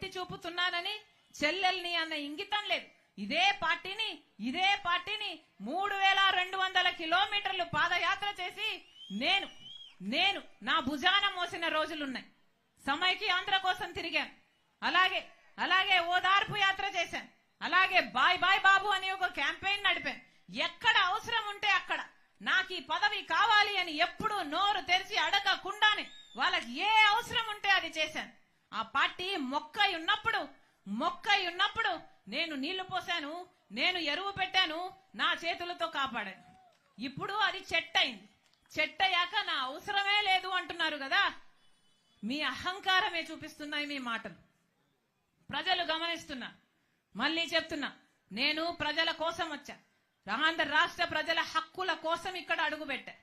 ఎత్తి చూపుతున్నానని చెల్లెల్ని అన్న ఇంగితం లేదు. ఇదే పార్టీని 3200 కిలోమీటర్లు పాదయాత్ర చేసి నేను నా భుజాన మోసిన రోజులున్నాయి. సమైకి ఆంధ్ర కోసం తిరిగాను. అలాగే ఓదార్పు యాత్ర చేశాను. అలాగే బాయ్ బాయ్ బాబు అని ఒక క్యాంపెయిన్ నడిపాను. ఎక్కడ అవసరం ఉంటే అక్కడ నాకు ఈ పదవి కావాలి అని ఎప్పుడు నోరు తెరిచి అడగకుండానే వాళ్ళకి ఏ అవసరం ఉంటే అది చేశాను. ఆ పార్టీ మొక్కై ఉన్నప్పుడు నేను నీళ్లు పోసాను, నేను ఎరువు పెట్టాను, నా చేతులతో కాపాడాను. ఇప్పుడు అది చెట్టయింది. చెట్టయ్యాక నా అవసరమే లేదు అంటున్నారు కదా. మీ అహంకారమే చూపిస్తున్నాయి మీ మాటలు. ప్రజలు గమనిస్తున్నా. మళ్ళీ చెప్తున్నా, నేను ప్రజల కోసం వచ్చా. ఆంధ్ర రాష్ట్ర ప్రజల హక్కుల కోసం ఇక్కడ అడుగుపెట్టా.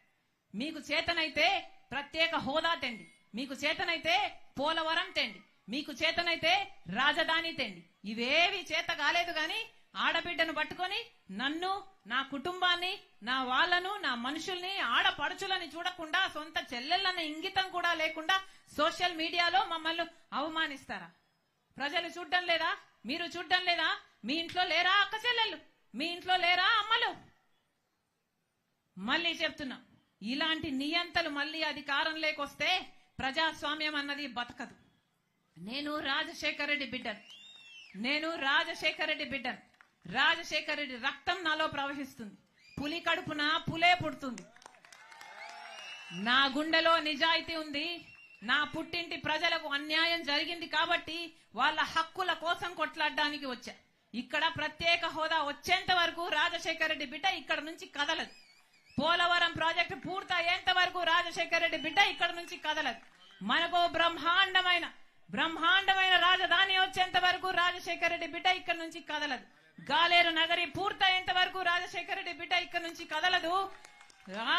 మీకు చేతనైతే ప్రత్యేక హోదా తెండి, మీకు చేతనైతే పోలవరం తెండి, మీకు చేతనైతే రాజధాని తెండి. ఇవేవి చేత కాలేదు గాని ఆడబిడ్డను పట్టుకొని నన్ను, నా కుటుంబాన్ని, నా వాళ్లను, నా మనుషుల్ని, ఆడపడుచులని చూడకుండా, సొంత చెల్లెళ్ళన్న ఇంగితం కూడా లేకుండా సోషల్ మీడియాలో మమ్మల్ని అవమానిస్తారా? ప్రజలు చూడ్డం లేదా? మీరు చూడ్డం లేదా? మీ ఇంట్లో లేరా అక్క చెల్లెళ్ళు? మీ ఇంట్లో లేరా అమ్మలు? మళ్ళీ చెప్తున్నా, ఇలాంటి నియంతలు మళ్ళీ అధికారం లేకొస్తే ప్రజాస్వామ్యం అన్నది బతకదు. నేను రాజశేఖర రెడ్డి బిడ్డను. రాజశేఖర రెడ్డి రక్తం నాలో ప్రవహిస్తుంది. పులి కడుపున పులే పుడుతుంది. నా గుండెలో నిజాయితీ ఉంది. నా పుట్టింటి ప్రజలకు అన్యాయం జరిగింది కాబట్టి వాళ్ళ హక్కుల కోసం కొట్లాడడానికి వచ్చా. ఇక్కడ ప్రత్యేక హోదా వచ్చేంత వరకు రాజశేఖర రెడ్డి బిడ్డ ఇక్కడ నుంచి కదలదు. పోలవరం ప్రాజెక్టు పూర్తయ్యేంత వరకు రాజశేఖర రెడ్డి బిడ్డ ఇక్కడ నుంచి కదలదు. మనకు బ్రహ్మాండమైన రాజధాని వచ్చేంత వరకు రాజశేఖర రెడ్డి బిడ్డ ఇక్కడ నుంచి కదలదు. గాలేరు నగరి పూర్తయ్యేంత వరకు రాజశేఖర రెడ్డి బిడ్డ ఇక్కడ నుంచి కదలదు.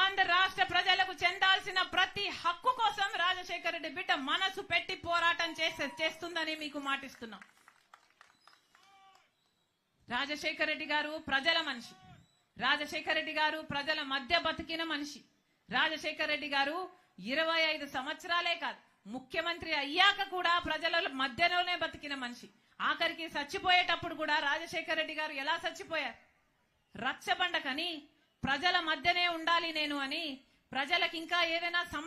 ఆంధ్ర రాష్ట్ర ప్రజలకు చెందాల్సిన ప్రతి హక్కు కోసం రాజశేఖర రెడ్డి బిడ్డ మనసు పెట్టి పోరాటం చేస్తుందని మీకు మాటిస్తున్నాం. రాజశేఖర రెడ్డి గారు ప్రజల మనిషి. రాజశేఖర రెడ్డి గారు ప్రజల మధ్య బతికిన మనిషి. రాజశేఖర రెడ్డి గారు 25 సంవత్సరాలే కాదు, ముఖ్యమంత్రి అయ్యాక కూడా ప్రజల మధ్యలోనే బతికిన మనిషి. ఆఖరికి చచ్చిపోయేటప్పుడు కూడా రాజశేఖర రెడ్డి గారు ఎలా చచ్చిపోయారు? రచ్చబండకని, ప్రజల మధ్యనే ఉండాలి నేను అని, ప్రజలకు ఇంకా ఏదైనా